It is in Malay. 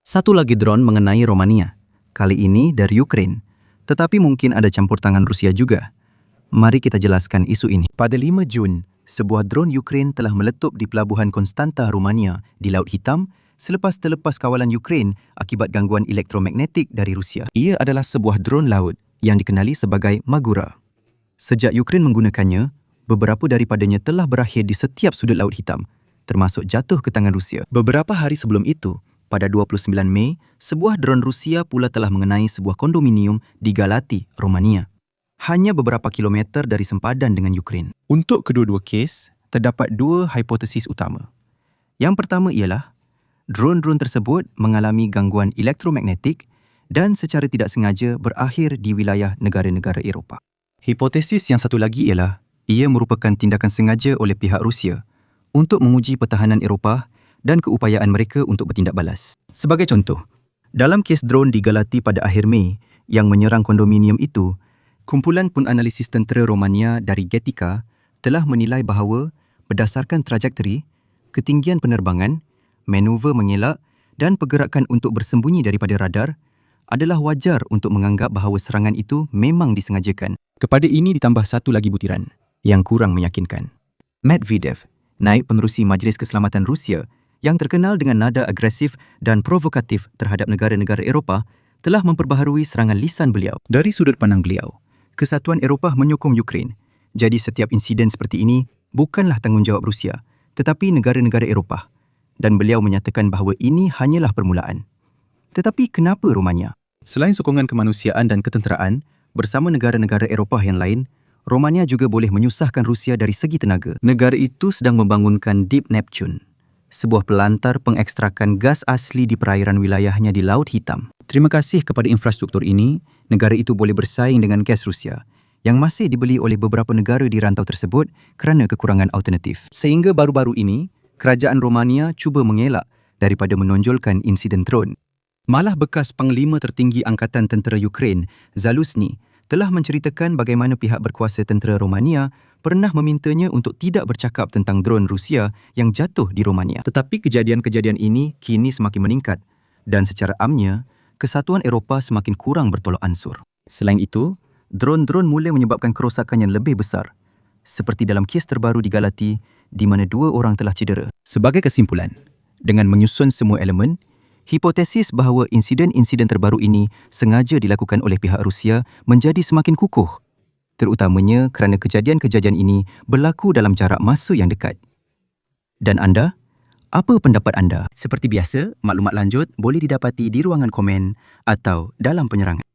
Satu lagi drone mengenai Romania. Kali ini dari Ukraine. Tetapi mungkin ada campur tangan Rusia juga. Mari kita jelaskan isu ini. Pada 5 Jun, sebuah drone Ukraine telah meletup di pelabuhan Konstanta, Romania di Laut Hitam selepas terlepas kawalan Ukraine akibat gangguan elektromagnetik dari Rusia. Ia adalah sebuah drone laut yang dikenali sebagai Magura. Sejak Ukraine menggunakannya, beberapa daripadanya telah berakhir di setiap sudut Laut Hitam, termasuk jatuh ke tangan Rusia. Beberapa hari sebelum itu, pada 29 Mei, sebuah drone Rusia pula telah mengenai sebuah kondominium di Galati, Romania. Hanya beberapa kilometer dari sempadan dengan Ukraine. Untuk kedua-dua kes, terdapat dua hipotesis utama. Yang pertama ialah, drone-drone tersebut mengalami gangguan elektromagnetik dan secara tidak sengaja berakhir di wilayah negara-negara Eropah. Hipotesis yang satu lagi ialah, ia merupakan tindakan sengaja oleh pihak Rusia untuk menguji pertahanan Eropah dan keupayaan mereka untuk bertindak balas. Sebagai contoh, dalam kes drone di Galati pada akhir Mei yang menyerang kondominium itu, kumpulan penganalisis tentera Romania dari Getica telah menilai bahawa berdasarkan trajektori, ketinggian penerbangan, manuver mengelak dan pergerakan untuk bersembunyi daripada radar adalah wajar untuk menganggap bahawa serangan itu memang disengajakan. Kepada ini ditambah satu lagi butiran yang kurang meyakinkan. Medvedev, naib pengerusi Majlis Keselamatan Rusia yang terkenal dengan nada agresif dan provokatif terhadap negara-negara Eropah, telah memperbaharui serangan lisan beliau. Dari sudut pandang beliau, Kesatuan Eropah menyokong Ukraine. Jadi setiap insiden seperti ini bukanlah tanggungjawab Rusia, tetapi negara-negara Eropah. Dan beliau menyatakan bahawa ini hanyalah permulaan. Tetapi kenapa Romania? Selain sokongan kemanusiaan dan ketenteraan, bersama negara-negara Eropah yang lain, Romania juga boleh menyusahkan Rusia dari segi tenaga. Negara itu sedang membangunkan Deep Neptune, sebuah pelantar pengekstrakan gas asli di perairan wilayahnya di Laut Hitam. Terima kasih kepada infrastruktur ini, negara itu boleh bersaing dengan gas Rusia yang masih dibeli oleh beberapa negara di rantau tersebut kerana kekurangan alternatif. Sehingga baru-baru ini, kerajaan Romania cuba mengelak daripada menonjolkan insiden drone. Malah bekas Panglima Tertinggi Angkatan Tentera Ukraine, Zaluzny, telah menceritakan bagaimana pihak berkuasa tentera Romania pernah memintanya untuk tidak bercakap tentang drone Rusia yang jatuh di Romania. Tetapi kejadian-kejadian ini kini semakin meningkat dan secara amnya, Kesatuan Eropah semakin kurang bertolak ansur. Selain itu, drone-drone mula menyebabkan kerosakan yang lebih besar, seperti dalam kes terbaru di Galati di mana 2 orang telah cedera. Sebagai kesimpulan, dengan menyusun semua elemen, hipotesis bahawa insiden-insiden terbaru ini sengaja dilakukan oleh pihak Rusia menjadi semakin kukuh, terutamanya kerana kejadian-kejadian ini berlaku dalam jarak masa yang dekat. Dan anda? Apa pendapat anda? Seperti biasa, maklumat lanjut boleh didapati di ruangan komen atau dalam penyerangan.